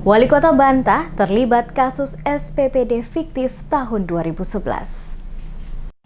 Wali Kota bantah terlibat kasus SPPD fiktif tahun 2011.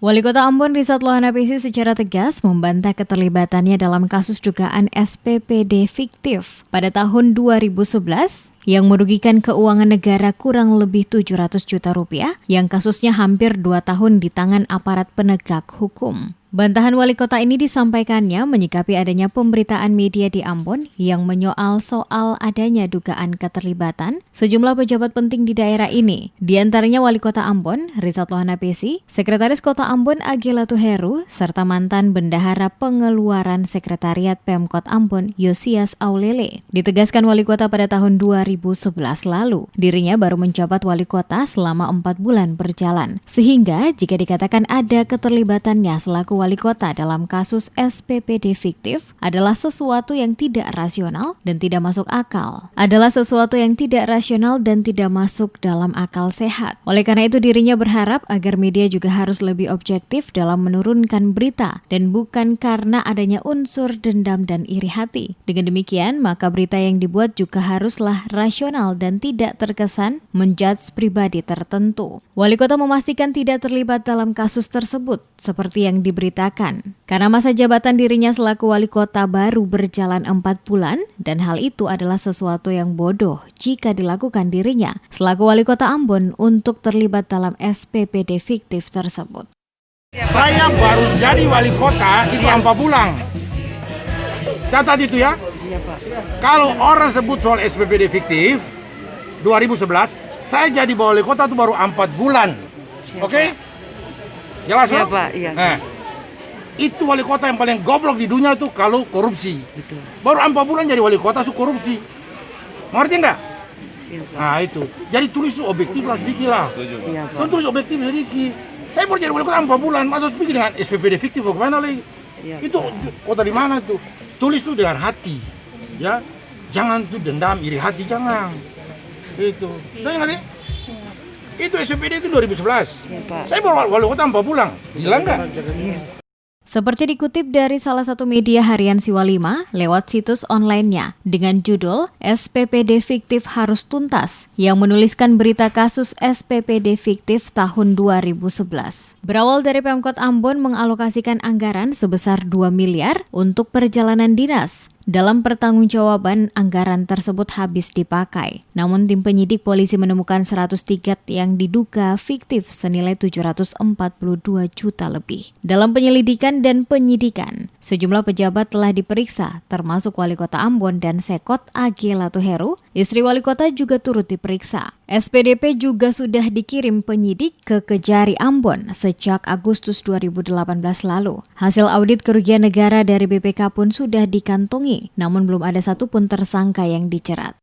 Wali Kota Ambon Rizat Lohanapisi secara tegas membantah keterlibatannya dalam kasus dugaan SPPD fiktif pada tahun 2011 yang merugikan keuangan negara kurang lebih 700 juta rupiah yang kasusnya hampir 2 tahun di tangan aparat penegak hukum. Bantahan wali kota ini disampaikannya menyikapi adanya pemberitaan media di Ambon yang menyoal soal adanya dugaan keterlibatan sejumlah pejabat penting di daerah ini. Di antaranya wali kota Ambon, Rizat Lohanapisi, Sekretaris Kota Ambon Agelatu Heru, serta mantan Bendahara Pengeluaran Sekretariat Pemkot Ambon Yosias Aulele. Ditegaskan wali kota pada tahun 2011 lalu, dirinya baru menjabat wali kota selama 4 bulan berjalan. Sehingga jika dikatakan ada keterlibatannya selaku wali kota dalam kasus SPPD fiktif adalah sesuatu yang tidak rasional dan tidak masuk akal. Adalah sesuatu yang tidak rasional dan tidak masuk dalam akal sehat. Oleh karena itu dirinya berharap agar media juga harus lebih objektif dalam menurunkan berita dan bukan karena adanya unsur dendam dan iri hati. Dengan demikian, maka berita yang dibuat juga haruslah rasional dan tidak terkesan menjudge pribadi tertentu. Wali kota memastikan tidak terlibat dalam kasus tersebut seperti yang diberitakan karena masa jabatan dirinya selaku wali kota baru berjalan 4 bulan dan hal itu adalah sesuatu yang bodoh jika dilakukan dirinya selaku wali kota Ambon untuk terlibat dalam SPPD fiktif tersebut. Saya baru jadi wali kota itu 4 bulan. Catat itu ya. Kalau orang sebut soal SPPD fiktif 2011, saya jadi wali kota itu baru 4 bulan. Oke? Jelas ya? Pak, iya. Nah, itu wali kota yang paling goblok di dunia itu kalau korupsi. Betul. Baru 4 bulan jadi wali kota su korupsi. Ngerti enggak? Siap, Pak. Nah itu. Jadi tulis su objektif lah sedikit lah. Siap, Pak. Tuh tulis objektif sedikit. Saya baru jadi wali kota 4 bulan, masa pikir dengan SPPD fiktif bagaimana lagi? Siap, Itu kota di mana tuh? Tulis tuh dengan hati. Ya. Jangan tuh dendam, iri hati jangan. Itu. Udah ngerti? Itu SPPD itu 2011. Iya, Pak. Saya baru wali kota 4 bulan. Gila enggak? Seperti dikutip dari salah satu media harian Siwalima lewat situs online-nya dengan judul SPPD Fiktif Harus Tuntas yang menuliskan berita kasus SPPD fiktif tahun 2011. Berawal dari Pemkot Ambon mengalokasikan anggaran sebesar 2 miliar untuk perjalanan dinas. Dalam pertanggungjawaban, anggaran tersebut habis dipakai. Namun tim penyidik polisi menemukan 100 tiket yang diduga fiktif senilai 742 juta lebih. Dalam penyelidikan dan penyidikan, sejumlah pejabat telah diperiksa, termasuk Wali Kota Ambon dan Sekot Agelatu Heru. Istri Wali Kota juga turut diperiksa. SPDP juga sudah dikirim penyidik ke Kejari Ambon sejak Agustus 2018 lalu. Hasil audit kerugian negara dari BPK pun sudah dikantongi. Namun belum ada satupun tersangka yang dicerat.